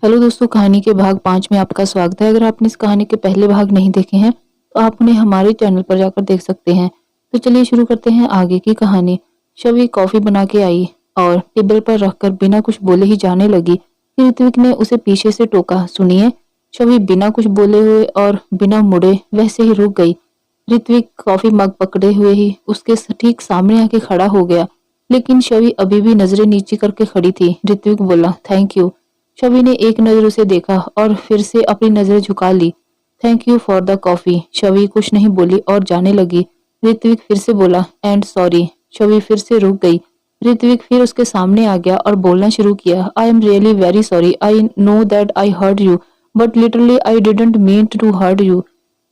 Hello दोस्तों, कहानी के भाग 5 में आपका स्वागत है। अगर आपने इस कहानी के पहले भाग नहीं देखे हैं तो आप उन्हें हमारे चैनल पर जाकर देख सकते हैं। तो चलिए शुरू करते हैं आगे की कहानी। शवी कॉफी बना के आई और टेबल पर रखकर बिना कुछ बोले ही जाने लगी कि ऋत्विक ने उसे पीछे से टोका। सुनिए। शवी बिना कुछ बोले हुए और बिना मुड़े वैसे ही रुक गई। ऋत्विक कॉफी मग पकड़े हुए ही उसके ठीक सामने आके खड़ा हो गया, लेकिन शवी अभी भी नजरें नीची करके खड़ी थी। ऋत्विक बोला, थैंक यू। शवी ने एक नजर उसे देखा और फिर से अपनी नजरें झुका ली। Thank you for the coffee. Shavi कुछ नहीं बोली और जाने लगी। ऋत्विक फिर से बोला, एंड सॉरी। शवी फिर से रुक गई। ऋत्विक फिर उसके सामने आ गया और बोलना शुरू किया, I am really very sorry. I know that I hurt you, but literally I didn't mean to hurt you.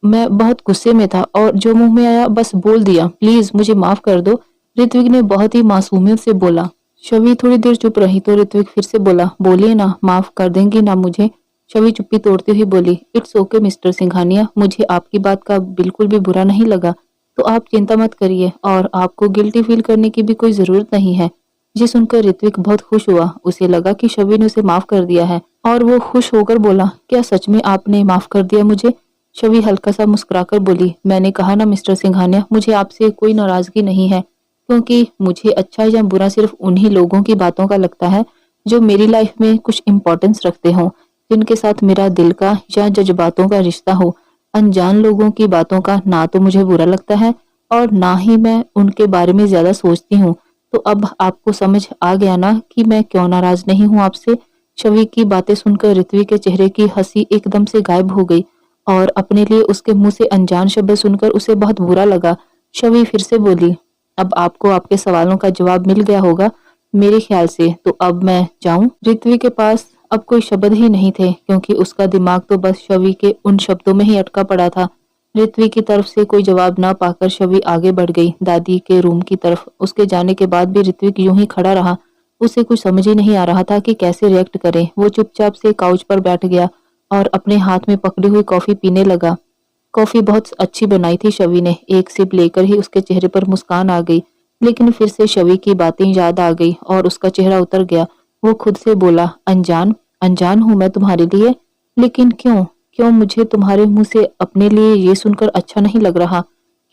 मैं बहुत गुस्से में था और जो मुंह में आया बस बोल दिया। प्लीज मुझे माफ कर दो। ऋत्विक ने बहुत ही मासूमियत से बोला। शवी थोड़ी देर चुप रही तो ऋत्विक फिर से बोला, बोलिए ना, माफ कर देंगी ना मुझे। शवी चुप्पी तोड़ती हुई बोली, इट्स ओके मिस्टर सिंघानिया, मुझे आपकी बात का बिल्कुल भी बुरा नहीं लगा, तो आप चिंता मत करिए और आपको गिल्टी फील करने की भी कोई जरूरत नहीं है। ये सुनकर ऋत्विक बहुत खुश हुआ। उसे लगा कि शवी ने उसे माफ कर दिया है और वो खुश होकर बोला, क्या सच में आपने माफ कर दिया मुझे? शवी हल्का सा मुस्कुराकर बोली, मैंने कहा ना मिस्टर सिंघानिया, मुझे आपसे कोई नाराजगी नहीं है, क्योंकि मुझे अच्छा या बुरा सिर्फ उन्हीं लोगों की बातों का लगता है जो मेरी लाइफ में कुछ इम्पोर्टेंस रखते हों, जिनके साथ मेरा दिल का या जज्बातों का रिश्ता हो। अनजान लोगों की बातों का ना तो मुझे बुरा लगता है और ना ही मैं उनके बारे में ज्यादा सोचती हूँ। तो अब आपको समझ आ गया ना कि मैं क्यों नाराज नहीं हूँ आपसे। शवी की बातें सुनकर ऋत्विक के चेहरे की हंसी एकदम से गायब हो गई और अपने लिए उसके मुंह से अनजान शब्द सुनकर उसे बहुत बुरा लगा। शवी फिर से बोली, अब आपको आपके सवालों का जवाब मिल गया होगा मेरे ख्याल से, तो अब मैं जाऊं? ऋत्विक के पास अब कोई शब्द ही नहीं थे, क्योंकि उसका दिमाग तो बस शवी के उन शब्दों में ही अटका पड़ा था। ऋत्विक की तरफ से कोई जवाब ना पाकर शवी आगे बढ़ गई दादी के रूम की तरफ। उसके जाने के बाद भी ऋत्विक यूं ही खड़ा रहा। उसे कुछ समझ ही नहीं आ रहा था कि कैसे रिएक्ट करे। वो चुपचाप से काउच पर बैठ गया और अपने हाथ में पकड़ी हुई कॉफी पीने लगा। कॉफी बहुत अच्छी बनाई थी शवी ने। एक सिप लेकर ही उसके चेहरे पर मुस्कान आ गई, लेकिन फिर से शवी की बातें याद आ गई और उसका चेहरा उतर गया। वो खुद से बोला, अनजान अनजान हूं मैं तुम्हारे लिए, लेकिन क्यों? क्यों मुझे तुम्हारे मुंह से अपने लिए ये सुनकर अच्छा नहीं लग रहा?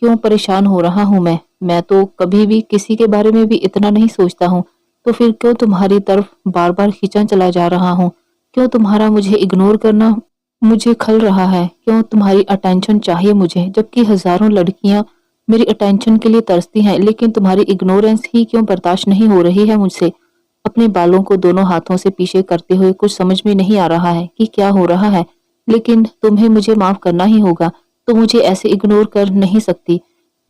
क्यों परेशान हो रहा हूं मैं तो कभी भी किसी के बारे में भी इतना नहीं सोचता हूँ। तो फिर क्यों तुम्हारी तरफ बार बार खींचा चला जा रहा हूँ? क्यों तुम्हारा मुझे इग्नोर करना मुझे खल रहा है? क्यों तुम्हारी अटेंशन चाहिए मुझे, जबकि हजारों लड़कियां मेरी अटेंशन के लिए तरसती हैं, लेकिन तुम्हारी इग्नोरेंस ही क्यों बर्दाश्त नहीं हो रही है मुझसे? अपने बालों को दोनों हाथों से पीछे करते हुए कुछ समझ में नहीं आ रहा है कि क्या हो रहा है, लेकिन तुम्हें मुझे माफ करना ही होगा। तो मुझे ऐसे इग्नोर कर नहीं सकती।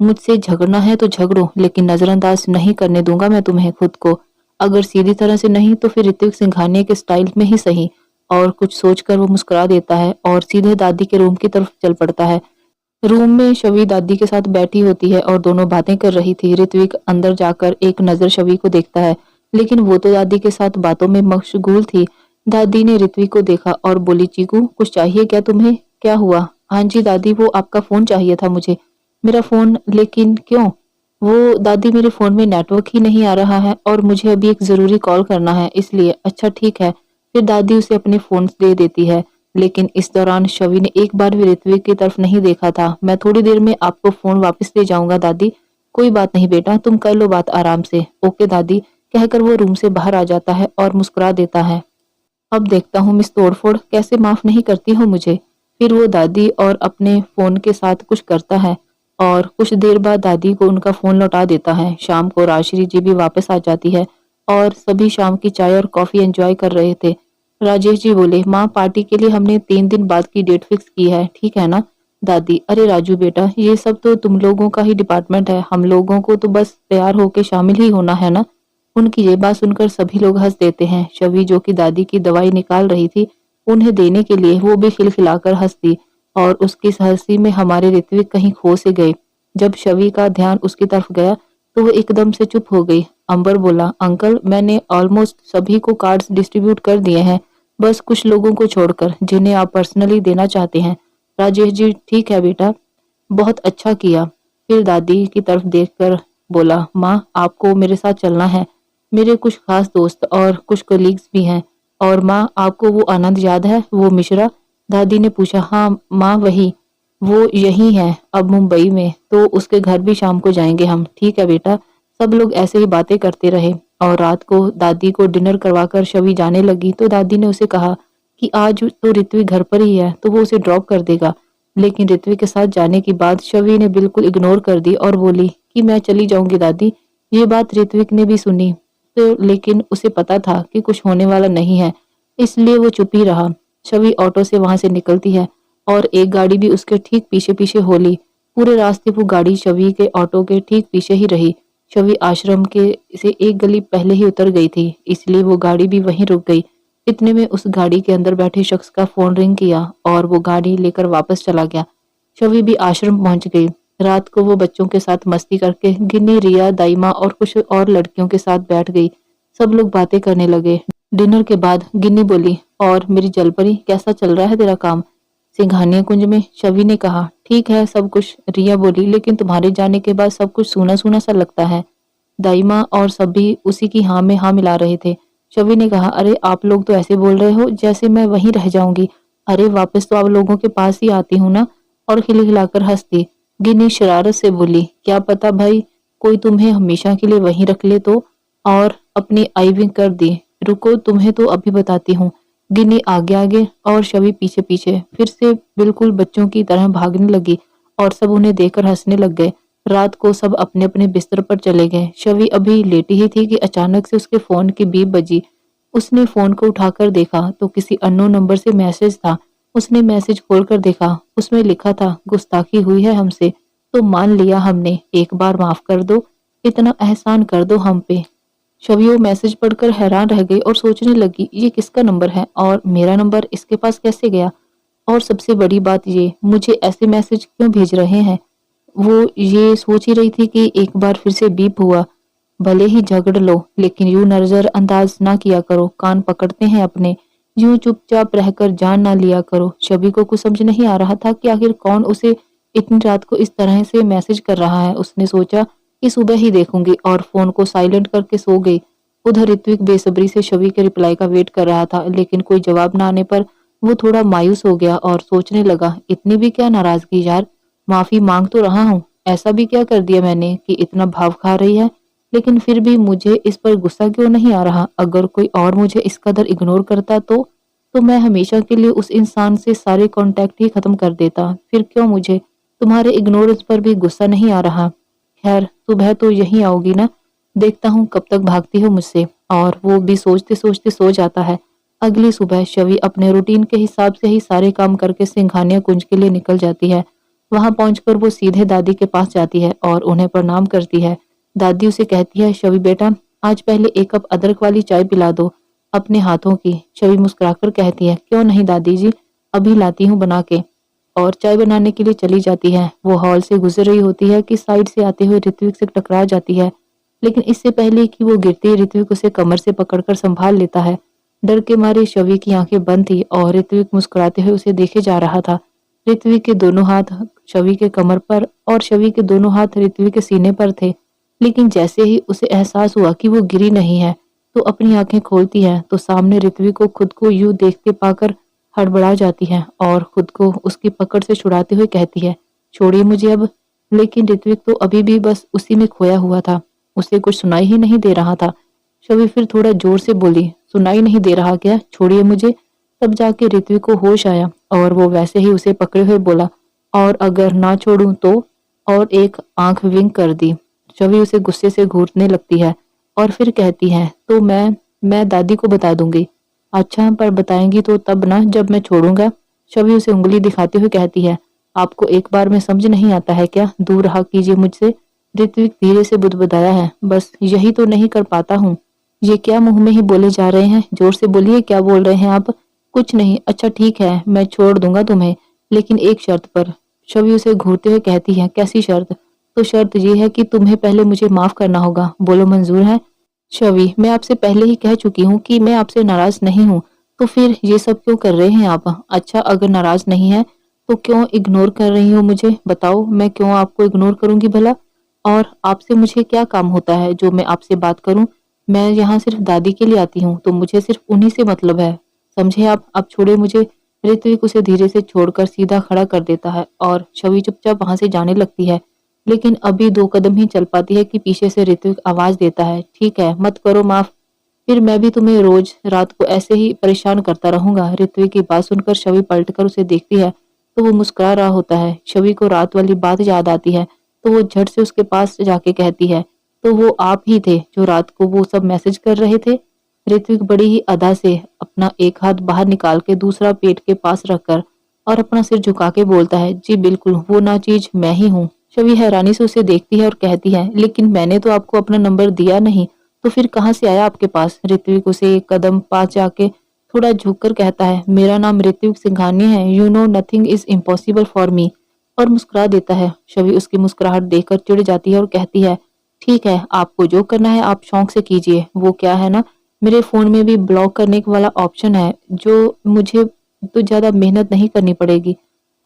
मुझसे झगड़ना है तो झगड़ो, लेकिन नजरअंदाज नहीं करने दूंगा मैं तुम्हें खुद को। अगर सीधी तरह से नहीं तो फिर ऋत्विक सिंघानिया के स्टाइल में ही सही। और कुछ सोचकर वो मुस्कुरा देता है और सीधे दादी के रूम की तरफ चल पड़ता है। रूम में शवी दादी के साथ बैठी होती है और दोनों बातें कर रही थी। ऋत्विक अंदर जाकर एक नजर शवी को देखता है, लेकिन वो तो दादी के साथ बातों में मशगूल थी। दादी ने ऋत्विक को देखा और बोली, चीकू कुछ चाहिए क्या तुम्हें? क्या हुआ? हाँ जी दादी, वो आपका फोन चाहिए था मुझे। मेरा फोन? लेकिन क्यों? वो दादी, मेरे फोन में नेटवर्क ही नहीं आ रहा है और मुझे अभी एक जरूरी कॉल करना है, इसलिए। अच्छा ठीक है। फिर दादी उसे अपने फोन दे देती है, लेकिन इस दौरान शवी ने एक बार भी ऋत्विक की तरफ नहीं देखा था। मैं थोड़ी देर में आपको फोन वापस दे जाऊंगा दादी। कोई बात नहीं बेटा, तुम कर लो बात आराम से। ओके दादी, कहकर वो रूम से बाहर आ जाता है और मुस्कुरा देता है। अब देखता हूँ मिस तोड़फोड़ कैसे माफ नहीं करती हो मुझे। फिर वो दादी और अपने फोन के साथ कुछ करता है और कुछ देर बाद दादी को उनका फोन लौटा देता है। शाम को राजश्री जी भी वापस आ जाती है और सभी शाम की चाय और कॉफी एंजॉय कर रहे थे। राजेश जी बोले, माँ पार्टी के लिए हमने 3 दिन बाद की डेट फिक्स की है, ठीक है ना? दादी, अरे राजू बेटा, ये सब तो तुम लोगों का ही डिपार्टमेंट है, हम लोगों को तो बस तैयार होके शामिल ही होना है ना। उनकी ये बात सुनकर सभी लोग हंस देते हैं। शवी जो कि दादी की दवाई निकाल रही थी, उन्हें देने के लिए वो भी खिलखिलाकर हंस दी और उसकी इस हंसी में हमारे ऋत्विक कहीं खो से गए। जब शवी का ध्यान उसकी तरफ गया तो वो एकदम से चुप हो गई। अंबर बोला, अंकल मैंने ऑलमोस्ट सभी को कार्ड्स डिस्ट्रीब्यूट कर दिए हैं, बस कुछ लोगों को छोड़कर जिन्हें आप पर्सनली देना चाहते हैं। राजेश जी, ठीक है बेटा, बहुत अच्छा किया। फिर दादी की तरफ देखकर बोला, माँ आपको मेरे साथ चलना है, मेरे कुछ खास दोस्त और कुछ कलीग्स भी हैं। और माँ, आपको वो आनंद याद है, वो मिश्रा? दादी ने पूछा। हाँ माँ, वही। वो यही है, अब मुंबई में। तो उसके घर भी शाम को जाएंगे हम। ठीक है बेटा। सब लोग ऐसे ही बातें करते रहे और रात को दादी को डिनर करवाकर शवी जाने लगी तो दादी ने उसे कहा कि आज तो ऋत्विक घर पर ही है तो वो उसे ड्रॉप कर देगा। लेकिन ऋत्विक के साथ जाने की बात शवी ने बिल्कुल इग्नोर कर दी और बोली कि मैं चली जाऊंगी दादी। ये बात ऋत्विक ने भी सुनी तो, लेकिन उसे पता था कि कुछ होने वाला नहीं है, इसलिए वो चुप ही रहा। शवी ऑटो से वहां से निकलती है और एक गाड़ी भी उसके ठीक पीछे पीछे हो ली। पूरे रास्ते वो गाड़ी शवी के ऑटो के ठीक पीछे ही रही। शवी आश्रम के से एक गली पहले ही उतर गई थी, इसलिए वो गाड़ी भी वहीं रुक गई। इतने में उस गाड़ी के अंदर बैठे शख्स का फोन रिंग किया और वो गाड़ी लेकर वापस चला गया। शवी भी आश्रम पहुंच गई। रात को वो बच्चों के साथ मस्ती करके गिन्नी, रिया, दाइमा और कुछ और लड़कियों के साथ बैठ गई। सब लोग बातें करने लगे। डिनर के बाद गिन्नी बोली, और मेरी जलपरी, कैसा चल रहा है तेरा काम सिंघानिया कुंज में? शवी ने कहा, ठीक है सब कुछ। रिया बोली, लेकिन तुम्हारे जाने के बाद सब कुछ सूना सूना सा लगता है। दाइमा और सभी उसी की हाँ में हाँ मिला रहे थे। शवी ने कहा, अरे आप लोग तो ऐसे बोल रहे हो जैसे मैं वहीं रह जाऊंगी। अरे वापस तो आप लोगों के पास ही आती हूँ ना। और खिलखिलाकर हंस दी। गिन्नी शरारत से बोली, क्या पता भाई, कोई तुम्हें हमेशा के लिए वहीं रख ले तो। और अपनी आईविंग कर दी। रुको, तुम्हें तो अभी बताती हूँ। गिन्नी आगे आगे और शवी पीछे पीछे फिर से बिल्कुल बच्चों की तरह भागने लगी और सब उन्हें देखकर हंसने लग गए। रात को सब अपने अपने बिस्तर पर चले गए। शवी अभी लेटी ही थी कि अचानक से उसके फोन की बीप बजी। उसने फोन को उठाकर देखा तो किसी अननोन नंबर से मैसेज था। उसने मैसेज खोलकर देखा, उसमें लिखा था, गुस्ताखी हुई है हमसे तो मान लिया हमने, एक बार माफ कर दो, इतना एहसान कर दो हम पे। शवी वो मैसेज पढ़कर हैरान रह गई और सोचने लगी, ये किसका नंबर है और मेरा नंबर इसके पास कैसे गया? और सबसे बड़ी बात ये, मुझे ऐसे मैसेज क्यों भेज रहे हैं? वो ये सोच ही रही थी कि एक बार फिर से बीप हुआ। भले ही झगड़ लो लेकिन यूं नजरअंदाज ना किया करो, कान पकड़ते हैं अपने। यूं चुपचाप रहकर जान ना लिया करो। शबी को कुछ समझ नहीं आ रहा था कि आखिर कौन उसे इतनी रात को इस तरह से मैसेज कर रहा है। उसने सोचा कि सुबह ही देखूंगी और फोन को साइलेंट करके सो गई। उधर ऋत्विक बेसब्री से शबी के रिप्लाई का वेट कर रहा था, लेकिन कोई जवाब ना आने पर वो थोड़ा मायूस हो गया और सोचने लगा, इतनी भी क्या नाराजगी यार, माफी मांग तो रहा हूँ, ऐसा भी क्या कर दिया मैंने कि इतना भाव खा रही है। लेकिन फिर भी मुझे इस पर गुस्सा क्यों नहीं आ रहा? अगर कोई और मुझे इस कदर इग्नोर करता तो मैं हमेशा के लिए उस इंसान से सारे कांटेक्ट ही खत्म कर देता। फिर क्यों मुझे तुम्हारे इग्नोरेंस पर भी गुस्सा नहीं आ रहा? खैर, सुबह तो यहीं आओगी ना, देखता हूँ कब तक भागती हो मुझसे। और वो भी सोचते सोचते सो जाता है। अगली सुबह शवी अपने रूटीन के हिसाब से ही सारे काम करके सिंघानिया कुंज के लिए निकल जाती है। वहां पहुंचकर वो सीधे दादी के पास जाती है और उन्हें प्रणाम करती है। दादी उसे कहती है, शवी बेटा, आज पहले एक कप अदरक वाली चाय पिला दो अपने हाथों की। शवी मुस्कुराकर कहती है, क्यों नहीं दादी जी, अभी लाती हूँ बना के। और चाय बनाने के लिए चली जाती है। वो हॉल से गुजर रही होती है कि साइड से आते हुए ऋत्विक से टकरा जाती है, लेकिन इससे पहले कि वो गिरती ऋत्विक उसे कमर से पकड़कर संभाल लेता है। डर के मारे शवी की आंखें बंद थी और ऋत्विक मुस्कुराते हुए उसे देखे जा रहा था। ऋत्विक के दोनों हाथ शवी के कमर पर और शवी के दोनों हाथ ऋत्विक के सीने पर थे। लेकिन जैसे ही उसे एहसास हुआ कि वो गिरी नहीं है तो अपनी आंखें खोलती है तो सामने ऋत्विक को खुद को यूं देखते पाकर हड़बड़ा जाती है और खुद को उसकी पकड़ से छुड़ाते हुए कहती है, छोड़िए मुझे अब। लेकिन ऋत्विक तो अभी भी बस उसी में खोया हुआ था। उसे कुछ सुनाई ही नहीं दे रहा था। शवी फिर थोड़ा जोर से बोली, सुनाई नहीं दे रहा क्या? छोड़िए मुझे। तब जाके ऋत्विक को होश आया और वो वैसे ही उसे पकड़े हुए बोला, और अगर ना छोड़ूं तो? और एक आंख विंक कर दी। शवी उसे गुस्से से घूरने लगती है और फिर कहती है, तो मैं दादी को बता दूंगी। अच्छा, पर बताएंगी तो तब ना जब मैं छोड़ूंगा। शवी उसे उंगली दिखाते हुए कहती है, आपको एक बार में समझ नहीं आता है क्या? दूर रहा कीजिए मुझसे। ऋत्विक धीरे से बुदबुदाया है, बस यही तो नहीं कर पाता हूँ। ये क्या मुंह में ही बोले जा रहे हैं? जोर से बोलिए, क्या बोल रहे हैं आप? कुछ नहीं। अच्छा ठीक है, मैं छोड़ दूंगा तुम्हें, लेकिन एक शर्त पर। शवी उसे घूरते हुए कहती है, कैसी शर्त? तो शर्त ये है कि तुम्हें पहले मुझे माफ करना होगा। बोलो, मंजूर है? शवी, मैं आपसे पहले ही कह चुकी हूँ कि मैं आपसे नाराज नहीं हूँ, तो फिर ये सब क्यों कर रहे हैं आप? अच्छा, अगर नाराज नहीं है तो क्यों इग्नोर कर रही हो मुझे? बताओ, मैं क्यों आपको इग्नोर करूंगी भला? और आपसे मुझे क्या काम होता है जो मैं आपसे बात करूं? मैं यहाँ सिर्फ दादी के लिए आती हूँ, तो मुझे सिर्फ उन्हीं से मतलब है। समझे आप? अब छोड़िए मुझे। ऋत्विक उसे धीरे से छोड़कर सीधा खड़ा कर देता है और छवि चुपचाप वहां से जाने लगती है। लेकिन अभी 2 कदम ही चल पाती है कि पीछे से ऋत्विक आवाज देता है, ठीक है, मत करो माफ। फिर मैं भी तुम्हें रोज रात को ऐसे ही परेशान करता रहूंगा। ऋत्विक की बात सुनकर छवि पलटकर उसे देखती है तो वो मुस्कुरा रहा होता है। छवि को रात वाली बात याद आती है तो वो झट से उसके पास जाके कहती है, तो वो आप ही थे जो रात को वो सब मैसेज कर रहे थे? ऋत्विक बड़ी ही अदा से अपना एक हाथ बाहर निकाल के दूसरा पेट के पास रखकर और अपना सिर झुका के बोलता है, जी बिल्कुल, वो ना चीज मैं ही हूँ। छवि हैरानी से उसे देखती है और कहती है, लेकिन मैंने तो आपको अपना नंबर दिया नहीं, तो फिर कहाँ से आया आपके पास? ऋत्विक उसे एक कदम पास जाके थोड़ा झुककर कहता है, मेरा नाम ऋत्विक सिंघानिया है, you know nothing is impossible for me, और मुस्कुरा देता है। छवि उसकी मुस्कुराहट देखकर चिढ़ जाती है और कहती है, ठीक है, आपको जो करना है आप शौक से कीजिए। वो क्या है ना, मेरे फोन में भी ब्लॉक करने वाला ऑप्शन है, जो मुझे तो ज्यादा मेहनत नहीं करनी पड़ेगी।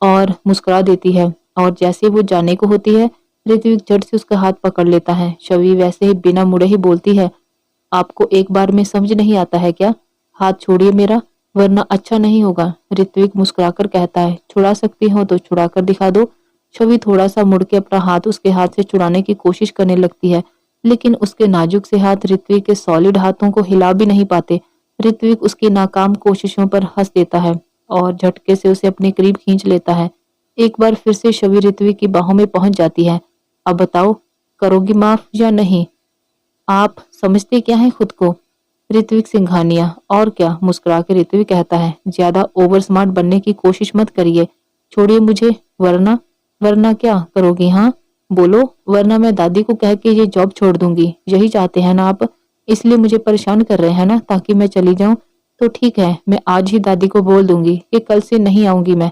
और मुस्कुरा देती है। और जैसे वो जाने को होती है, ऋत्विक झट से उसका हाथ पकड़ लेता है। छवि वैसे ही बिना मुड़े ही बोलती है, आपको एक बार में समझ नहीं आता है क्या? हाथ छोड़िए मेरा, वरना अच्छा नहीं होगा। ऋत्विक मुस्कुराकर कहता है, छुड़ा सकती हो तो छुड़ा कर दिखा दो। छवि थोड़ा सा मुड़ के अपना हाथ उसके हाथ से छुड़ाने की कोशिश करने लगती है, लेकिन उसके नाजुक से हाथ ऋत्विक के सॉलिड हाथों को हिला भी नहीं पाते। ऋत्विक उसकी नाकाम कोशिशों पर हंस देता है और झटके से उसे अपने करीब खींच लेता है। एक बार फिर से छवि ऋत्विक की बाहों में पहुंच जाती है। अब बताओ, करोगी माफ या नहीं? आप समझते क्या है खुद को? ऋत्विक सिंघानिया। और क्या, मुस्कुरा के ऋत्विक कहता है, ज्यादा ओवर स्मार्ट बनने की कोशिश मत करिए, छोड़िए मुझे, वरना वरना क्या करोगी? हाँ बोलो, वरना मैं दादी को कह के ये जॉब छोड़ दूंगी। यही चाहते हैं ना आप? इसलिए मुझे परेशान कर रहे हैं ना, ताकि मैं चली जाऊं? तो ठीक है, मैं आज ही दादी को बोल दूंगी कि कल से नहीं आऊंगी मैं।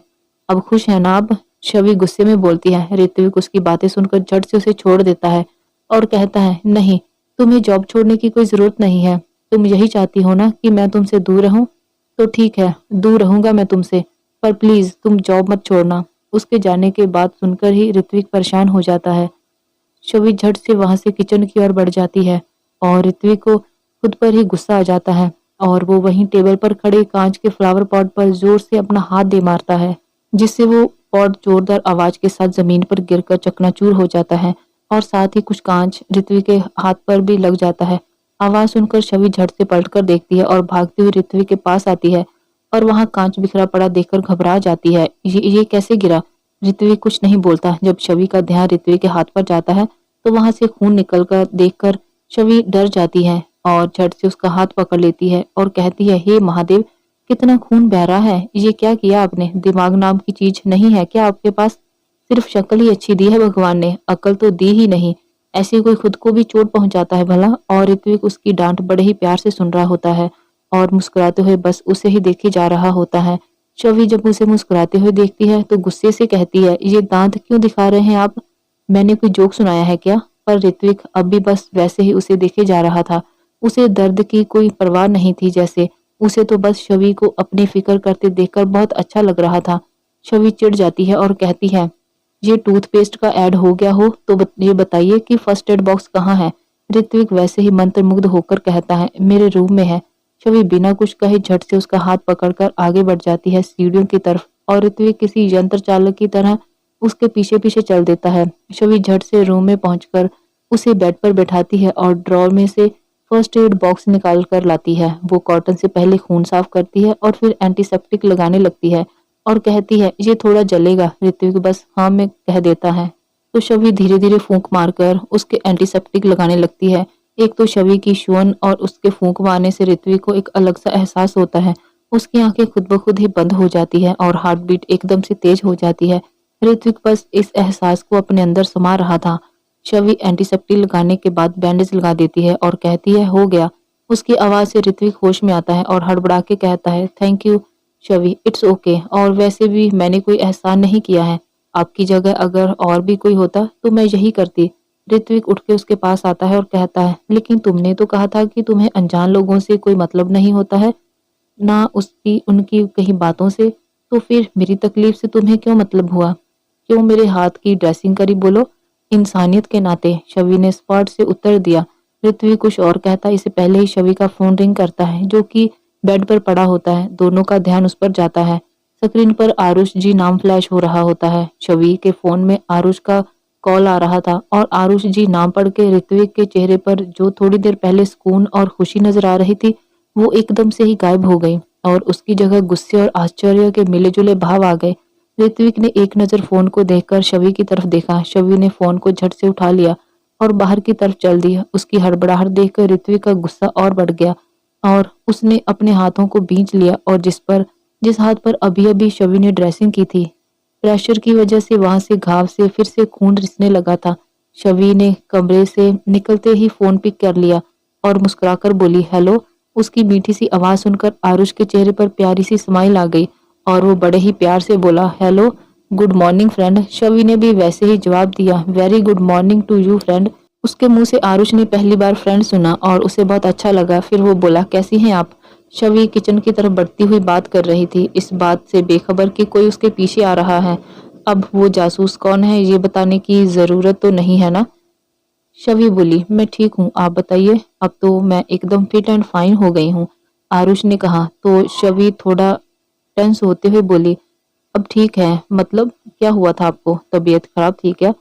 अब खुश है ना आप? छवि गुस्से में बोलती है। ऋत्विक उसकी बातें सुनकर झट से उसे छोड़ देता है और कहता है, नहीं, तुम्हें जॉब छोड़ने की कोई जरूरत नहीं है। तुम यही चाहती हो ना कि मैं तुमसे दूर रहूं? तो ठीक है, दूर रहूंगा मैं तुमसे, पर प्लीज तुम जॉब मत छोड़ना। उसके जाने के बाद सुनकर ही ऋत्विक परेशान हो जाता है। छवि झट से वहां से किचन की ओर बढ़ जाती है और ऋत्विक को खुद पर ही गुस्सा आ जाता है और वो वहीं टेबल पर खड़े कांच के फ्लावर पॉट पर जोर से अपना हाथ दे मारता है, जिससे वो पॉट जोरदार आवाज के साथ जमीन पर गिरकर चकनाचूर हो जाता है और साथ ही कुछ कांच ऋत्विक के हाथ पर भी लग जाता है। आवाज सुनकर छवि झट से पलटकर देखती है और भागती हुई ऋत्विक के पास आती है और वहां कांच बिखरा पड़ा देखकर घबरा जाती है। ये कैसे गिरा? ऋत्विक कुछ नहीं बोलता। जब छवि का ध्यान ऋत्विक के हाथ पर जाता है तो वहां से खून निकलकर देखकर छवि डर जाती है और झट से उसका हाथ पकड़ लेती है और कहती है, हे महादेव, कितना खून बह रहा है, ये क्या किया आपने? दिमाग नाम की चीज नहीं है क्या आपके पास? सिर्फ शक्ल ही अच्छी दी है भगवान ने, अकल तो दी ही नहीं। ऐसे कोई खुद को भी चोट पहुंचाता है भला? और ऋत्विक उसकी डांट बड़े ही प्यार से सुन रहा होता है और मुस्कुराते हुए बस उसे ही देखे जा रहा होता है। छवि जब उसे मुस्कुराते हुए देखती है तो गुस्से से कहती है, ये दांत क्यों दिखा रहे हैं आप? मैंने कोई जोक सुनाया है क्या? पर ऋत्विक अब भी बस वैसे ही उसे देखे जा रहा था। उसे दर्द की कोई परवाह नहीं थी जैसे। उसे तो बस छवि को अपनी फिक्र करते देखकर बहुत अच्छा लग रहा था। छवि चिढ़ जाती है और कहती है, ये टूथपेस्ट का ऐड हो गया हो तो ये बताइए कि फर्स्ट एड बॉक्स कहाँ है? ऋत्विक वैसे ही मंत्रमुग्ध होकर कहता है, मेरे रूम में है। छवि बिना कुछ कहे झट से उसका हाथ पकड़कर आगे बढ़ जाती है सीढ़ियों की तरफ और ऋत्विक किसी यंत्र चालक की तरह उसके पीछे पीछे चल देता है। छवि झट से रूम में पहुंचकर उसे बेड पर बैठाती है और ड्रॉर में से फर्स्ट एड बॉक्स निकाल कर लाती है। वो कॉटन से पहले खून साफ करती है और फिर एंटीसेप्टिक लगाने लगती है और कहती है, ये थोड़ा जलेगा। ऋत्विक बस हाँ में कह देता है तो छवि धीरे धीरे फूंक मारकर उसके एंटीसेप्टिक लगाने लगती है। एक तो छवि की छुअन और उसके फूंक मारने से ऋत्विक को एक अलग सा एहसास होता है। उसकी आंखें खुद ब खुद ही बंद हो जाती है और हार्ट बीट एकदम से तेज हो जाती है। ऋत्विक बस इस एहसास को अपने अंदर समा रहा था। छवि एंटीसेप्टिक लगाने के बाद बैंडेज लगा देती है और कहती है, हो गया। उसकी आवाज से ऋत्विक होश में आता है और हड़बड़ा के कहता है, thank you Chhavi, it's okay. और वैसे भी मैंने कोई एहसान नहीं किया है। आपकी जगह अगर और भी कोई होता तो मैं यही करती। ऋत्विक उठ के उसके पास आता है और कहता है, लेकिन तुमने तो कहा था कि तुम्हें अनजान लोगों से कोई मतलब नहीं होता है, ना उसकी उनकी कही बातों से, तो फिर मेरी तकलीफ से तुम्हें क्यों मतलब हुआ? क्यों मेरे हाथ की ड्रेसिंग करी बोलो? इंसानियत के नाते, छवि ने स्पॉट से उत्तर दिया। ऋत्विक कुछ और कहता इससे पहले ही शवि का फोन रिंग करता है, जो कि बेड पर पड़ा होता है। दोनों का ध्यान उस पर जाता है। स्क्रीन पर आरुष जी नाम फ्लैश हो रहा होता है। शवि के फोन में आरुष का कॉल आ रहा था और आरुष जी नाम पढ़ के ऋत्विक के चेहरे पर जो थोड़ी देर पहले सुकून और खुशी नजर आ रही थी, वो एकदम से ही गायब हो गई और उसकी जगह गुस्से और आश्चर्य के मिले जुले भाव आ गए। ऋत्विक ने एक नजर फोन को देखकर शवि की तरफ देखा। शवि ने फोन को झट से उठा लिया और बाहर की तरफ चल दिया। उसकी हड़बड़ाहट देखकर ऋत्विक का गुस्सा और बढ़ गया और उसने अपने हाथों को भींच लिया और जिस हाथ पर अभी अभी शवि ने ड्रेसिंग की थी, प्रेशर की वजह से वहां से घाव से फिर से खून रिसने लगा था। शवि ने कमरे से निकलते ही फोन पिक कर लिया और मुस्कुराकर बोली, हेलो। उसकी मीठी सी आवाज सुनकर आरुष के चेहरे पर प्यारी सी स्माइल आ गई और वो बड़े ही प्यार से बोला, hello, good morning friend. Shavi ने भी वैसे ही जवाब दिया, very good morning to you friend. उसके मुंह से आरुष ने पहली बार फ्रेंड सुना और उसे बहुत अच्छा लगा। फिर वो बोला, कैसी हैं आप। शवि किचन की तरफ बढ़ती हुई बात कर रही थी, इस बात से बेखबर कि कोई उसके पीछे आ रहा है। अब वो जासूस कौन है ये बताने की जरूरत तो नहीं है ना। शवि बोली, मैं ठीक हूँ, आप बताइए। अब तो मैं एकदम फिट एंड फाइन हो गई हूँ, आरुष ने कहा। तो शवि थोड़ा टेंस होते हुए बोली, अब ठीक है, मतलब क्या हुआ था आपको, तबीयत खराब थी क्या।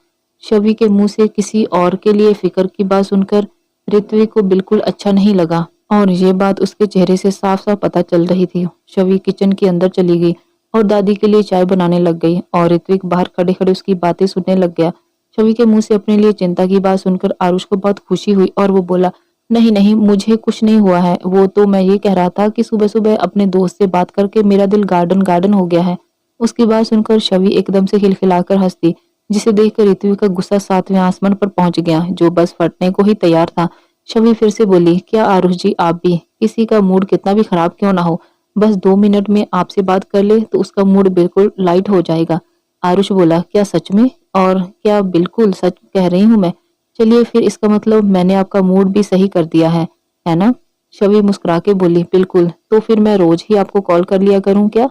शवि के मुंह से किसी और के लिए फिक्र की बात सुनकर ऋत्विक को बिल्कुल अच्छा नहीं लगा और ये बात उसके चेहरे से साफ साफ पता चल रही थी। शवि किचन के अंदर चली गई और दादी के लिए चाय बनाने लग गई और ऋत्विक बाहर खड़े खड़े उसकी बातें सुनने लग गया। शवि के मुंह से अपने लिए चिंता की बात सुनकर आरुष को बहुत खुशी हुई और वो बोला, नहीं नहीं, मुझे कुछ नहीं हुआ है। वो तो मैं ये कह रहा था कि सुबह सुबह अपने दोस्त से बात करके मेरा दिल गार्डन गार्डन हो गया है। उसकी बात सुनकर शवि एकदम से खिलखिलाकर हंस दी, जिसे देखकर ऋत्विक का गुस्सा सातवें आसमान पर पहुंच गया, जो बस फटने को ही तैयार था। शवि फिर से बोली, क्या आरुष जी, आप भी, किसी का मूड कितना भी खराब क्यों ना हो, बस 2 मिनट में आपसे बात कर ले तो उसका मूड बिल्कुल लाइट हो जाएगा। आरुष बोला, क्या सच में, और क्या बिल्कुल सच कह रही हूँ मैं। चलिए फिर इसका मतलब मैंने आपका मूड भी सही कर दिया है ना। शवि मुस्कुरा के बोली, बिल्कुल, तो फिर मैं रोज ही आपको कॉल कर लिया करूँ क्या।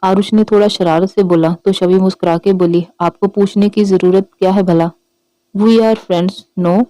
आरुष ने थोड़ा शरारत से बोला। तो शवि मुस्कुरा के बोली, आपको पूछने की जरूरत क्या है भला। We are friends, no.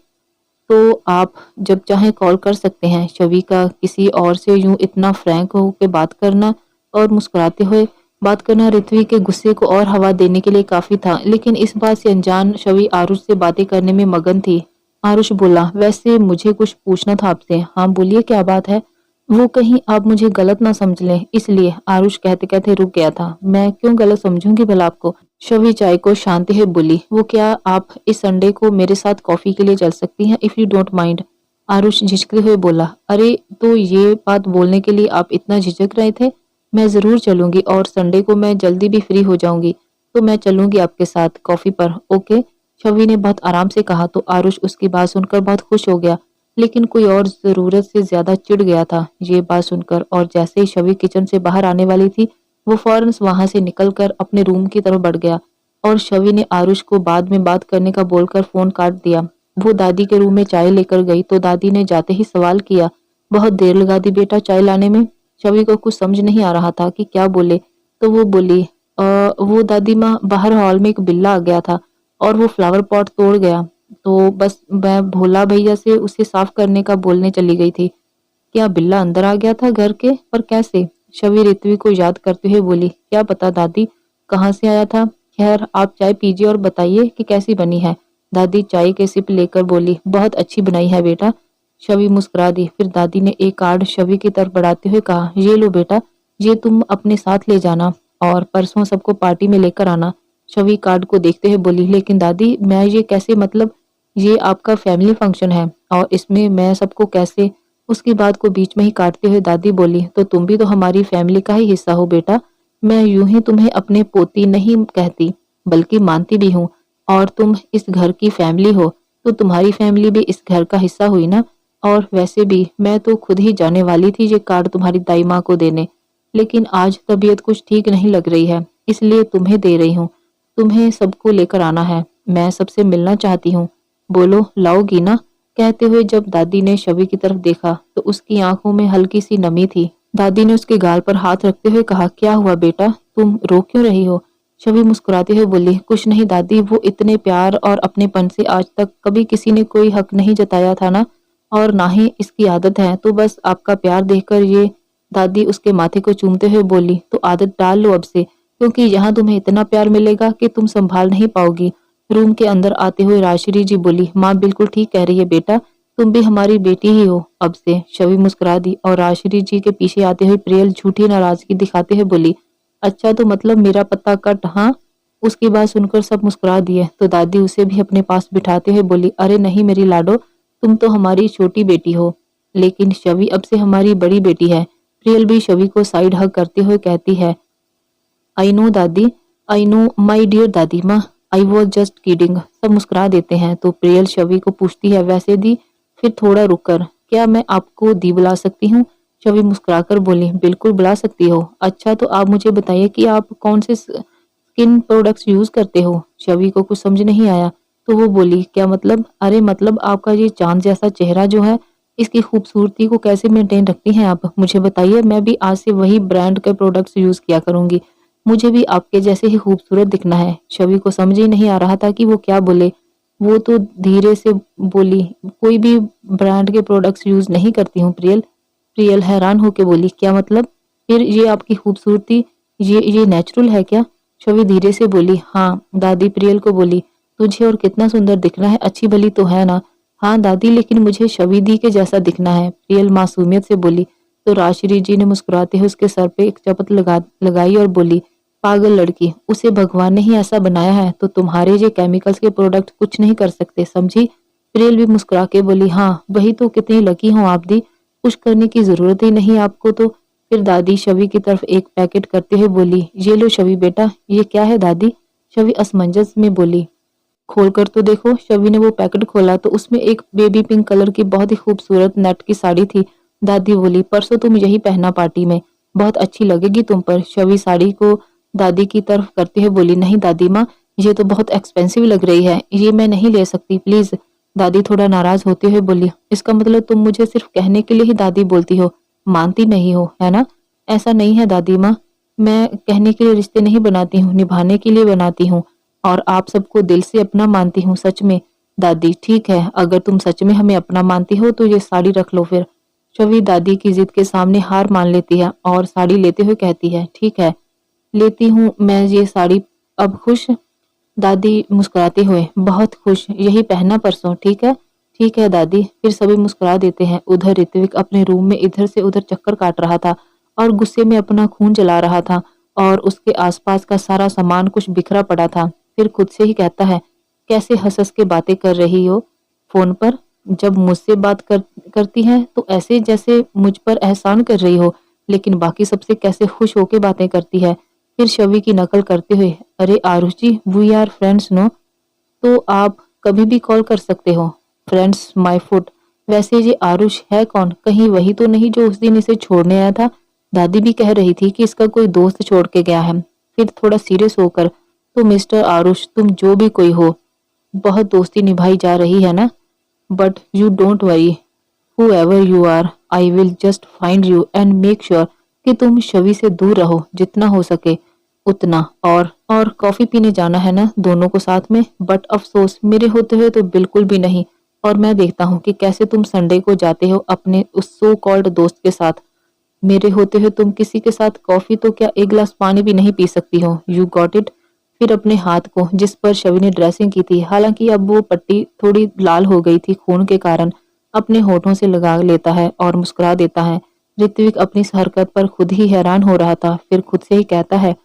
तो आप जब चाहे कॉल कर सकते हैं। शवि का किसी और से यूं इतना फ्रैंक होकर बात करना और मुस्कुराते हुए बात करना ऋत्विक के गुस्से को और हवा देने के लिए काफी था, लेकिन इस बात से अनजान शवि आरुष से बातें करने में मगन थी। आरुष बोला, वैसे मुझे कुछ पूछना था आपसे। हाँ बोलिए, क्या बात है। वो कहीं आप मुझे गलत ना समझ लें, इसलिए। आरुष कहते कहते रुक गया था। मैं क्यों गलत समझूंगी भला आपको। शवि चाय को शांति से बोली, वो क्या आप इस संडे को मेरे साथ कॉफी के लिए चल सकती हैं, if you don't mind. Aarush झिझकते हुए बोला, अरे तो ये बात बोलने के लिए आप इतना झिझक रहे थे। मैं जरूर चलूंगी और संडे को मैं जल्दी भी फ्री हो जाऊंगी, तो मैं चलूंगी आपके साथ कॉफी पर, ओके। शवि ने बहुत आराम से कहा। तो आरुष उसकी बात सुनकर बहुत खुश हो गया, लेकिन कोई और जरूरत से ज्यादा चिढ़ गया था ये बात सुनकर। और जैसे ही शवि किचन से बाहर आने वाली थी, वो फौरन वहां से निकलकर अपने रूम की तरफ बढ़ गया और शवि ने आरुष को बाद में बात करने का बोलकर फोन काट दिया। वो दादी के रूम में चाय लेकर गई तो दादी ने जाते ही सवाल किया, बहुत देर लगा दी बेटा चाय लाने में। शवि को कुछ समझ नहीं आ रहा था कि क्या बोले, तो वो बोली, वो दादी माँ, बाहर हॉल में एक बिल्ला आ गया था और वो फ्लावर पॉट तोड़ गया, तो बस मैं भोला भैया से उसे साफ करने का बोलने चली गई थी। क्या बिल्ला अंदर आ गया था घर के, पर कैसे। शवि ऋत्विक को याद करते हुए बोली, क्या पता दादी, कहाँ से आया था। खैर आप चाय पीजिए और बताइए कि कैसी बनी है। दादी चाय के सिप लेकर बोली, बहुत अच्छी बनाई है बेटा। शवि मुस्कुरा दी। फिर दादी ने एक कार्ड शवि की तरफ बढ़ाते हुए कहा, ये लो बेटा, ये तुम अपने साथ ले जाना और परसों सबको पार्टी में लेकर आना। शवि कार्ड को देखते हुए बोली, लेकिन दादी मैं ये कैसे, मतलब ये आपका फैमिली फंक्शन है और इसमें मैं सबको कैसे। उसकी बात को बीच में ही काटते हुए दादी बोली, तो तुम भी तो हमारी फैमिली का ही हिस्सा हो बेटा। मैं यूं ही तुम्हें अपने पोती नहीं कहती, बल्कि मानती भी हूँ, और तुम इस घर की फैमिली हो, तो तुम्हारी फैमिली भी इस घर का हिस्सा हुई ना। और वैसे भी मैं तो खुद ही जाने वाली थी ये कार्ड तुम्हारी दाई माँ को देने, लेकिन आज तबीयत कुछ ठीक नहीं लग रही है, इसलिए तुम्हें दे रही हूँ। तुम्हें सबको लेकर आना है, मैं सबसे मिलना चाहती हूँ, बोलो लाओगी ना। कहते हुए जब दादी ने शवि की तरफ देखा तो उसकी आंखों में हल्की सी नमी थी। दादी ने उसके गाल पर हाथ रखते हुए कहा, क्या हुआ बेटा, तुम रो क्यों रही हो। शवि मुस्कुराते हुए बोली, कुछ नहीं दादी, वो इतने प्यार और अपनेपन से आज तक कभी किसी ने कोई हक नहीं जताया था ना, और ना ही इसकी आदत है, तो बस आपका प्यार देखकर ये। दादी उसके माथे को चूमते हुए बोली, तो आदत डाल लो अब से, क्योंकि यहाँ तुम्हें इतना प्यार मिलेगा कि तुम संभाल नहीं पाओगी। रूम के अंदर आते हुए राजश्री जी बोली, माँ बिल्कुल ठीक कह रही है बेटा, तुम भी हमारी बेटी ही हो अब से। शवि मुस्कुरा दी और राजश्री जी के पीछे आते हुए प्रियल झूठी नाराजगी दिखाते हुए बोली, अच्छा तो मतलब मेरा पत्ता कट, हाँ। उसकी बात सुनकर सब मुस्कुरा दिए तो दादी उसे भी अपने पास बिठाते हुए बोली, अरे नहीं मेरी लाडो, तुम तो हमारी छोटी बेटी हो, लेकिन शवि अब से हमारी बड़ी बेटी है। प्रियल भी शवि को साइड हग करते हुए कहती है, आई नो दादी, आई नो माई डियर दादी माँ, आई वॉज जस्ट किडिंग। सब मुस्कुरा देते हैं तो प्रियल शवि को पूछती है, वैसे दी, फिर थोड़ा रुक कर, क्या मैं आपको दी बुला सकती हूँ? शवि मुस्कुराकर बोली, बिल्कुल बुला सकती हो। अच्छा तो आप मुझे बताइए कि आप कौन से स्किन प्रोडक्ट्स यूज करते हो? शवि को कुछ समझ नहीं आया तो वो बोली, क्या मतलब? अरे मतलब आपका ये चांद जैसा चेहरा जो है, इसकी खूबसूरती को कैसे मेंटेन रखती हैं आप? मुझे बताइए, मैं भी आज से वही ब्रांड के प्रोडक्ट्स यूज किया करूंगी। मुझे भी आपके जैसे ही खूबसूरत दिखना है। शवि को समझ ही नहीं आ रहा था कि वो क्या बोले। वो तो धीरे से बोली, कोई भी ब्रांड के प्रोडक्ट्स यूज नहीं करती हूँ प्रियल। प्रियल हैरान होके बोली, क्या मतलब? फिर ये आपकी खूबसूरती, ये नेचुरल है क्या? शवि धीरे से बोली, हाँ। दादी प्रियल को बोली, तुझे और कितना सुंदर दिखना है, अच्छी भली तो है ना? हाँ दादी, लेकिन मुझे शवि दी के जैसा दिखना है, प्रियल मासूमियत से बोली। तो राजश्री जी ने मुस्कुराते हुए उसके सर पे एक चपत लगाई और बोली, पागल लड़की, उसे भगवान ने ही ऐसा बनाया है, तो तुम्हारे ये केमिकल्स के प्रोडक्ट कुछ नहीं कर सकते, समझी? प्रियल भी मुस्कुरा के बोली, हाँ वही तो, कितनी लकी हो आप दी, कुछ करने की जरूरत ही नहीं आपको तो। फिर दादी शवि की तरफ एक पैकेट करते हुए बोली, ये लो शवि बेटा, ये क्या है दादी? शवि असमंजस में बोली, खोल कर तो देखो। शवि ने वो पैकेट खोला तो उसमें एक बेबी पिंक कलर की बहुत ही खूबसूरत नेट की साड़ी थी। दादी बोली, परसों तुम यही पहना पार्टी में, बहुत अच्छी लगेगी तुम पर। शवि साड़ी को दादी की तरफ करते हुए बोली, नहीं दादी माँ, ये तो बहुत एक्सपेंसिव लग रही है, ये मैं नहीं ले सकती प्लीज। दादी थोड़ा नाराज होते हुए बोली, इसका मतलब तुम मुझे सिर्फ कहने के लिए ही दादी बोलती हो, मानती नहीं हो, है ना? ऐसा नहीं है दादी माँ, मैं कहने के लिए रिश्ते नहीं बनाती हूँ, निभाने के लिए बनाती हूँ, और आप सबको दिल से अपना मानती हूँ सच में। दादी, ठीक है, अगर तुम सच में हमें अपना मानती हो तो ये साड़ी रख लो फिर। शवि दादी की जिद के सामने हार मान लेती है और साड़ी लेते हुए कहती है, ठीक है, लेती हूँ मैं ये साड़ी। अब खुश? दादी मुस्कुराते हुए, बहुत खुश, यही पहनना परसों, ठीक है? ठीक है दादी। फिर सभी मुस्कुरा देते हैं। उधर ऋत्विक अपने रूम में इधर से उधर चक्कर काट रहा था और गुस्से में अपना खून जला रहा था, और उसके आसपास का सारा सामान कुछ बिखरा पड़ा था। फिर खुद से ही कहता है, कैसे हंस हंस के बातें कर रही हो फोन पर, जब मुझसे बात करती है तो ऐसे जैसे मुझ पर एहसान कर रही हो, लेकिन बाकी सबसे कैसे खुश होके बातें करती है। फिर शवि की नकल करते हुए, अरे आरुष जी, वी आर फ्रेंड्स नो, तो आप कभी भी कॉल कर सकते हो। फ्रेंड्स माय फुट, वैसे ये आरुष है कौन? कहीं वही तो नहीं जो उस दिन इसे छोड़ने आया था? दादी भी कह रही थी कि इसका कोई दोस्त छोड़ के गया है। फिर थोड़ा सीरियस होकर, तो मिस्टर आरुष, तुम जो भी कोई हो, बहुत दोस्ती निभाई जा रही है ना? But you don't worry, whoever you are, I will just find you and make sure कि तुम शवि से दूर रहो जितना हो सके उतना। और कॉफी पीने जाना है ना दोनों को साथ में? बट अफसोस, मेरे होते हुए तो बिल्कुल भी नहीं। और मैं देखता हूँ कि कैसे तुम संडे को जाते हो अपने उस सो कॉल्ड दोस्त के साथ। मेरे होते हुए तुम किसी के साथ कॉफी तो क्या एक गिलास पानी भी नहीं पी सकती हो। You got it? फिर अपने हाथ को, जिस पर शवि ने ड्रेसिंग की थी, हालांकि अब वो पट्टी थोड़ी लाल हो गई थी खून के कारण, अपने होठों से लगा लेता है और मुस्कुरा देता है। ऋत्विक अपनी इस हरकत पर खुद ही हैरान हो रहा था। फिर खुद से ही कहता है,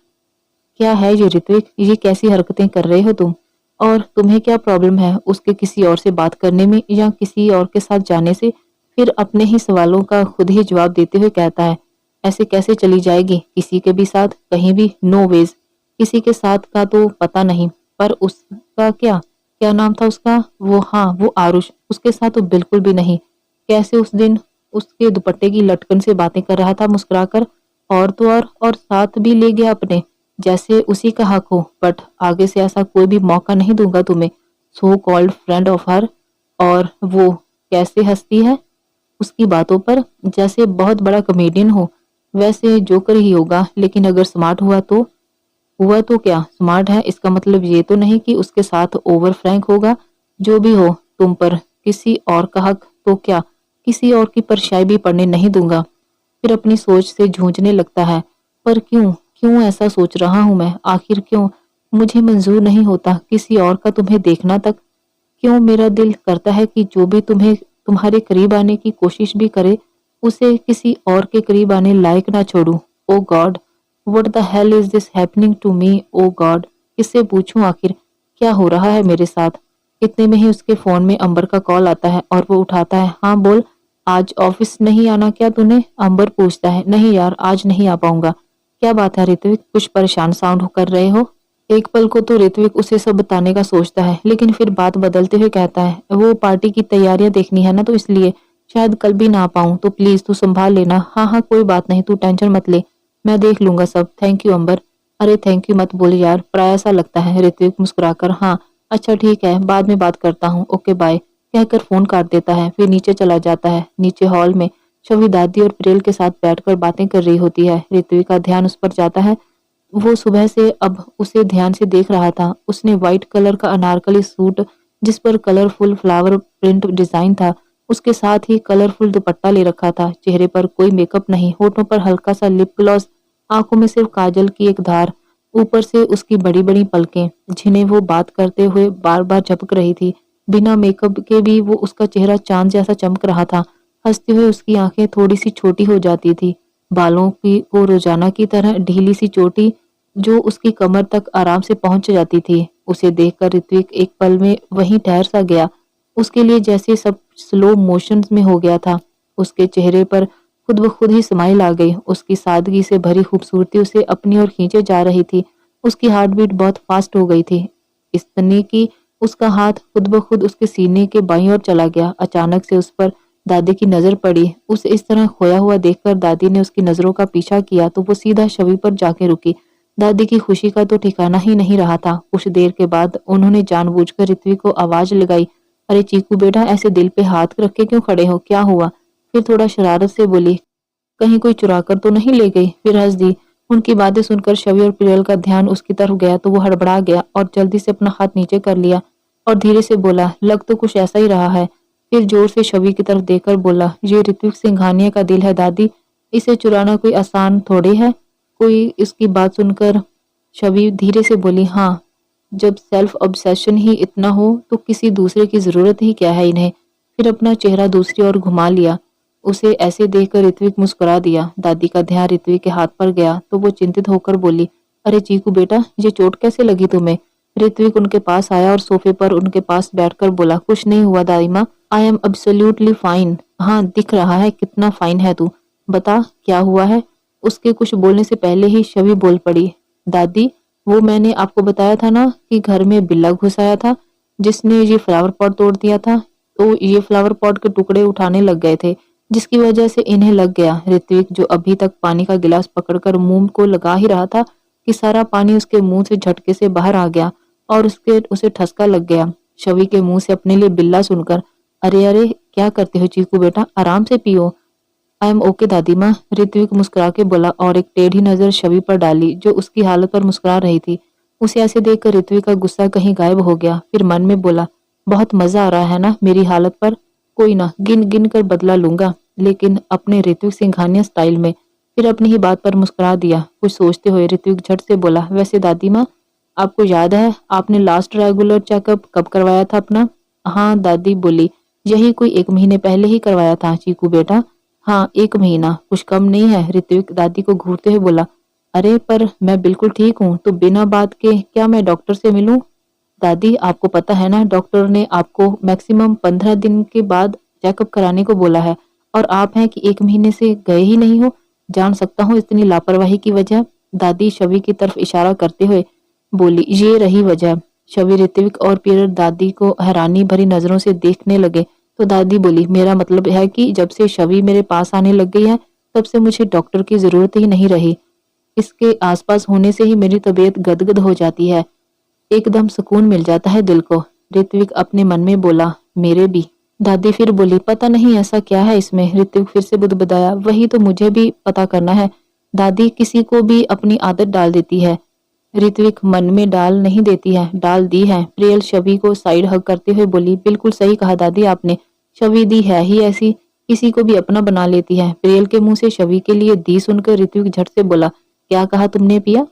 क्या है ये ऋत्विक, ये कैसी हरकतें कर रहे हो तुम? और तुम्हें क्या प्रॉब्लम है उसके किसी और से बात करने में या किसी और के साथ जाने से? फिर अपने ही सवालों का खुद ही जवाब देते हुए कहता है, ऐसे कैसे चली जाएगी किसी के भी साथ, कहीं भी? No ways. किसी के साथ का तो पता नहीं, पर उसका क्या, क्या नाम था उसका, वो, हाँ वो आरुष, उसके साथ तो बिल्कुल भी नहीं। कैसे उस दिन उसके दुपट्टे की लटकन से बातें कर रहा था मुस्कुराकर, और तो और साथ भी ले गया अपने, जैसे उसी का हक हो। बट आगे से ऐसा कोई भी मौका नहीं दूंगा तुम्हें। So called friend of her, और वो कैसे हंसती है उसकी बातों पर, जैसे बहुत बड़ा कॉमेडियन हो। वैसे जोकर ही होगा, लेकिन अगर स्मार्ट हुआ तो? हुआ तो क्या, स्मार्ट है इसका मतलब ये तो नहीं कि उसके साथ ओवर फ्रैंक होगा। जो भी हो, तुम पर किसी और का हक तो क्या, किसी और की परछाई भी पड़ने नहीं दूंगा। फिर अपनी सोच से जूझने लगता है। पर क्यों क्यों ऐसा सोच रहा हूं मैं? आखिर क्यों मुझे मंजूर नहीं होता किसी और का तुम्हें देखना तक? क्यों मेरा दिल करता है कि जो भी तुम्हें तुम्हारे करीब आने की कोशिश भी करे, उसे किसी और के करीब आने लायक ना छोड़ूं। Oh God, what the hell is this happening to me? Oh God, किससे पूछूं आखिर क्या हो रहा है मेरे साथ? इतने में ही उसके फोन में अंबर का कॉल आता है और वो उठाता है। हाँ बोल, आज ऑफिस नहीं आना क्या तूने? अंबर पूछता है। नहीं यार, आज नहीं आ पाऊंगा। क्या बात है ऋत्विक, कुछ परेशान साउंड कर रहे हो? एक पल को तो ऋत्विक उसे सब बताने का सोचता है, लेकिन फिर बात बदलते हुए कहता है, वो पार्टी की तैयारियां देखनी है ना, तो इसलिए शायद कल भी ना आ पाऊं, तो प्लीज तू संभाल लेना। हाँ हाँ कोई बात नहीं, तू टेंशन मत ले, मैं देख लूंगा सब। थैंक यू अंबर। अरे थैंक यू मत बोल यार, पराया सा लगता है। ऋत्विक मुस्कुराकर, हाँ अच्छा ठीक है, बाद में बात करता हूँ, ओके बाय कहकर फोन काट देता है। फिर नीचे चला जाता है। नीचे हॉल में शवि दादी और प्रियल के साथ बैठकर बातें कर रही होती है। ऋत्विक का ध्यान उस पर जाता है। वो सुबह से अब उसे ध्यान से देख रहा था। उसने व्हाइट कलर का अनारकली सूट जिस पर कलरफुल फ्लावर प्रिंट डिजाइन था, उसके साथ ही कलरफुल दुपट्टा ले रखा था। चेहरे पर कोई मेकअप नहीं, होठों पर हल्का सा लिप ग्लॉस, आंखों में सिर्फ काजल की एक धार, ऊपर से उसकी बड़ी बड़ी पलकें जिन्हें वो बात करते हुए बार बार झपक रही थी। बिना मेकअप के भी वो उसका चेहरा चांद जैसा चमक रहा था। हंसते हुए उसकी आंखें थोड़ी सी छोटी हो जाती थी। बालों की वो रोजाना की तरह ढीली सी चोटी जो उसकी कमर तक आराम से पहुंच जाती थी। उसे देखकर ऋत्विक एक पल में वहीं ठहर सा गया। उसके लिए जैसे सब स्लो मोशन में हो गया था। उसके चेहरे पर खुद ब खुद ही स्माइल आ गई। उसकी सादगी से भरी खूबसूरती उसे अपनी ओर खींचे जा रही थी। उसकी हार्ट बीट बहुत फास्ट हो गई थी। इतनी कि उसका हाथ खुद ब खुद उसके सीने के बाईं ओर चला गया। अचानक से उस पर दादी की नजर पड़ी। उसे इस तरह खोया हुआ देखकर दादी ने उसकी नजरों का पीछा किया तो वो सीधा शवि पर जाके रुकी। दादी की खुशी का तो ठिकाना ही नहीं रहा था। कुछ देर के बाद उन्होंने जानबूझकर ऋत्विक को आवाज लगाई, अरे चीकू बेटा, ऐसे दिल पे हाथ रख के क्यों खड़े हो, क्या हुआ? फिर थोड़ा शरारत से बोली, कहीं कोई चुरा कर तो नहीं ले गई? फिर हंस दी। उनकी बातें सुनकर शवि और प्रियल का ध्यान उसकी तरफ गया तो वो हड़बड़ा गया और जल्दी से अपना हाथ नीचे कर लिया और धीरे से बोला, लग तो कुछ ऐसा ही रहा है। फिर जोर से शवि की तरफ देखकर बोला, ये ऋत्विक सिंघानिया का दिल है दादी, इसे चुराना कोई आसान थोड़ी है। कोई इसकी बात सुनकर शवि धीरे से बोली, हाँ, जब सेल्फ ऑब्सेशन ही इतना हो तो किसी दूसरे की जरूरत ही क्या है इन्हें। फिर अपना चेहरा दूसरी ओर घुमा लिया। उसे ऐसे देखकर ऋत्विक मुस्कुरा दिया। दादी का ध्यान ऋत्विक के हाथ पर गया तो वो चिंतित होकर बोली, अरे चीकू बेटा, ये चोट कैसे लगी तुम्हें? ऋत्विक उनके पास आया और सोफे पर उनके पास बैठकर बोला, कुछ नहीं हुआ दादी माँ, आई एम एब्सोल्युटली फाइन। हाँ दिख रहा है कितना फाइन है तू, बता क्या हुआ है? उसके कुछ बोलने से पहले ही शवि बोल पड़ी, दादी, वो मैंने आपको बताया था ना कि घर में बिल्ला घुस आया था जिसने ये फ्लावर पॉट तोड़ दिया था। तो ये फ्लावर पॉट के टुकड़े उठाने लग गए थे जिसकी वजह से इन्हें लग गया। ऋत्विक जो अभी तक पानी का गिलास पकड़कर मुंह को लगा ही रहा था कि सारा पानी उसके मुंह से झटके से बाहर आ गया और उसे ठसका लग गया। शवि के मुंह से अपने लिए बिल्ला सुनकर, अरे अरे क्या करते हो चीकू बेटा, आराम से पियो। आई एम ओके दादी माँ, ऋत्विक मुस्कुरा के बोला और एक टेढ़ी नजर शवि पर डाली जो उसकी हालत पर मुस्कुरा रही थी। उसे ऐसे देखकर ऋत्विक का गुस्सा कहीं गायब हो गया। फिर मन में बोला, बहुत मजा आ रहा है ना मेरी हालत पर, कोई ना, गिन गिन कर बदला लूंगा, लेकिन अपने ऋत्विक सिंघानिया स्टाइल में। फिर अपनी ही बात पर मुस्कुरा दिया। कुछ सोचते हुए ऋत्विक झट से बोला, वैसे दादी माँ, आपको याद है आपने लास्ट रेगुलर चेकअप कब करवाया था अपना? हाँ दादी बोली, यही कोई 1 महीने पहले ही करवाया था चीकू बेटा। हाँ 1 महीना, कुछ कम नहीं है। ऋत्विक दादी को घूरते हुए बोला, अरे पर मैं बिल्कुल ठीक हूँ, तो बिना बात के क्या मैं डॉक्टर से मिलूं? दादी आपको पता है ना, डॉक्टर ने आपको मैक्सिमम 15 दिन के बाद चेकअप कराने को बोला है और आप हैं कि 1 महीने से गए ही नहीं हो। जान सकता हूँ इतनी लापरवाही की वजह? दादी शवि की तरफ इशारा करते हुए बोली, ये रही वजह। शवि, ऋत्विक और पीटर दादी को हैरानी भरी नजरों से देखने लगे तो दादी बोली, मेरा मतलब है कि जब से शवि मेरे पास आने लग गई है तब से मुझे डॉक्टर की जरूरत ही नहीं रही। इसके आसपास होने से ही मेरी तबीयत गदगद हो जाती है, एकदम सुकून मिल जाता है दिल को। ऋत्विक अपने मन में बोला, मेरे भी। दादी फिर बोली, पता नहीं ऐसा क्या है इसमें? ऋत्विक फिर से बुदबुदाया, वही तो मुझे भी पता करना है। दादी किसी को भी अपनी आदत डाल देती है। ऋत्विक, मन में डाल नहीं देती है, डाल दी है। प्रियल शवि को साइड हग करते हुए बोली, बिल्कुल सही कहा दादी आपने, शवि दी है ही ऐसी। किसी को भी अपना बना लेती है। प्रियल के मुंह से शवि के लिए दी सुनकर ऋत्विक झट से बोला, क्या कहा तुमने पिया?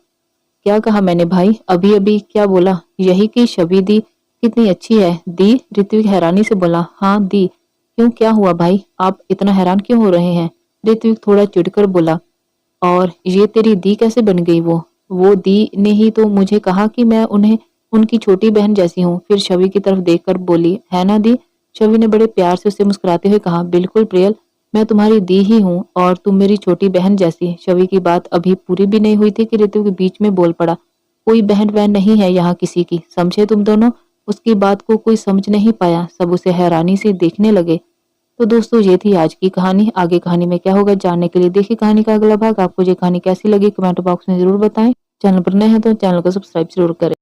क्या कहा मैंने भाई? अभी अभी क्या बोला? यही कि शबी दी कितनी अच्छी है। दी? ऋत्विक हैरानी से बोला। हाँ दी। क्यों, क्या हुआ भाई? आप इतना हैरान क्यों हो रहे हैं? ऋत्विक थोड़ा चिढ़कर बोला। और ये तेरी दी कैसे बन गई? वो दी ने ही तो मुझे कहा कि मैं उन्हें उनकी छोटी बहन जैसी हूँ। फिर शवि की तरफ देखकर बोली, है ना दी? शवि ने बड़े प्यार से उसे मुस्कुराते हुए कहा, बिल्कुल प्रियल, मैं तुम्हारी दी ही हूँ और तुम मेरी छोटी बहन जैसी। शवि की बात अभी पूरी भी नहीं हुई थी कि ऋतु के बीच में बोल पड़ा, कोई बहन वहन नहीं है यहाँ किसी की, समझे तुम दोनों? उसकी बात को कोई समझ नहीं पाया, सब उसे हैरानी से देखने लगे। तो दोस्तों ये थी आज की कहानी। आगे कहानी में क्या होगा जानने के लिए देखिए कहानी का अगला भाग। आपको ये कहानी कैसी लगी कमेंट बॉक्स में जरूर बताएं। चैनल पर नए हैं तो चैनल को सब्सक्राइब जरूर करें।